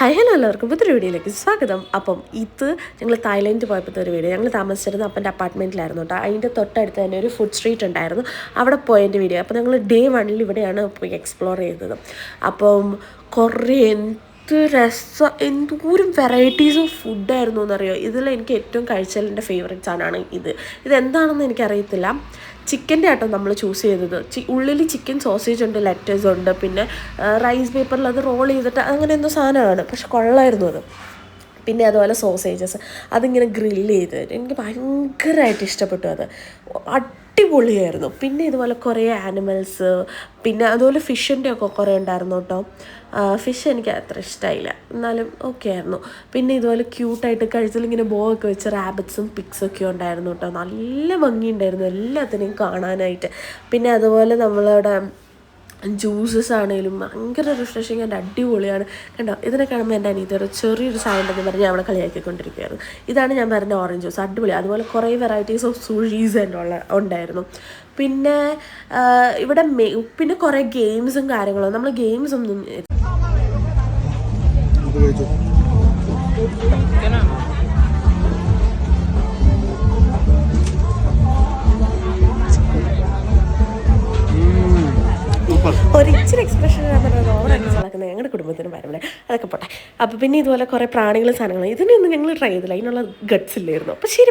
Hi hello എല്ലാവർക്കും പുതിയൊരു വീഡിയോയിലേക്ക് സ്വാഗതം. അപ്പം ഇത് ഞങ്ങൾ തായ്ലൻഡ് പോയപ്പോഴത്തെ ഒരു വീഡിയോ. ഞങ്ങൾ താമസിച്ചിരുന്ന അപ്പൻ്റെ അപ്പാർട്ട്മെൻറ്റിലായിരുന്നു കേട്ടോ. അതിൻ്റെ തൊട്ടടുത്ത് തന്നെ ഒരു ഫുഡ് സ്ട്രീറ്റ് ഉണ്ടായിരുന്നു, അവിടെ പോയതിൻ്റെ വീഡിയോ. അപ്പോൾ ഞങ്ങൾ ഡേ 1 ഇവിടെയാണ് പോയി എക്സ്പ്ലോർ ചെയ്തത്. അപ്പം കുറേ എന്ത് രസം, എന്തോരം വെറൈറ്റീസ് ഓഫ് ഫുഡായിരുന്നു എന്നറിയോ. ഇതിൽ എനിക്ക് ഏറ്റവും കഴിച്ചാൽ എൻ്റെ ഫേവറേറ്റ് സാധനമാണ് ഇതെന്താണെന്ന് എനിക്കറിയത്തില്ല. ചിക്കൻ്റെ ആട്ടോ നമ്മൾ ചൂസ് ചെയ്തത്. ഉള്ളിൽ ചിക്കൻ സോസേജ് ഉണ്ട്, ലെറ്റേഴ്സ് ഉണ്ട്, പിന്നെ റൈസ് പേപ്പറിൽ അത് റോൾ ചെയ്തിട്ട് അങ്ങനെ എന്തോ സാധനമാണ്, പക്ഷെ കൊള്ളായിരുന്നു അത്. പിന്നെ അതുപോലെ സോസേജസ് അതിങ്ങനെ ഗ്രില്ല് ചെയ്ത് എനിക്ക് ഭയങ്കരമായിട്ട് ഇഷ്ടപ്പെട്ടു. അത് അടിപൊളിയായിരുന്നു. പിന്നെ ഇതുപോലെ കുറേ ആനിമൽസ്, പിന്നെ അതുപോലെ ഫിഷിൻ്റെ ഒക്കെ കുറേ ഉണ്ടായിരുന്നു കേട്ടോ. ഫിഷ് എനിക്ക് അത്ര ഇഷ്ടമായില്ല, എന്നാലും ഓക്കെ ആയിരുന്നു. പിന്നെ ഇതുപോലെ ക്യൂട്ടായിട്ട് കഴുത്തിലിങ്ങനെ ബോ ഒക്കെ വെച്ച് റാബിറ്റ്സും പിഗ്സൊക്കെ ഉണ്ടായിരുന്നു കേട്ടോ. നല്ല ഭംഗിയുണ്ടായിരുന്നു എല്ലാത്തിനെയും കാണാനായിട്ട്. പിന്നെ അതുപോലെ നമ്മളവിടെ ജ്യൂസസ് ആണെങ്കിലും ഭയങ്കര റിഫ്രഷിങ് ആൻഡ് അടിപൊളിയാണ്. കണ്ടോ, ഇതിനെ കാണുമ്പോൾ എൻ്റെ അനിയത്തിയുടെ ചെറിയൊരു സൗണ്ടെന്ന് പറഞ്ഞ് അവിടെ കളിയാക്കിക്കൊണ്ടിരിക്കുകയായിരുന്നു. ഇതാണ് ഞാൻ പറഞ്ഞ ഓറഞ്ച് ജ്യൂസ്, അടിപൊളി. അതുപോലെ കുറേ വെറൈറ്റീസ് ഓഫ് സുഷീസ് ഉണ്ടായിരുന്നു. പിന്നെ ഇവിടെ പിന്നെ കുറേ ഗെയിംസും കാര്യങ്ങളും. നമ്മൾ ഗെയിംസ് ഒന്നും ഒരിച്ചിരി എക്സ്പ്രഷൻ ഓവറാക്കി നടക്കുന്നത് ഞങ്ങളുടെ കുടുംബത്തിന് വരവില്ല, അതൊക്കെ പോട്ടെ. അപ്പോൾ പിന്നെ ഇതുപോലെ കുറേ പ്രാണികളും സാധനങ്ങളും ഇതിനൊന്നും ഞങ്ങൾ ട്രൈ ചെയ്തില്ല, അതിനുള്ള ഗട്ട്സ് ഇല്ലായിരുന്നു. അപ്പോൾ ശരി.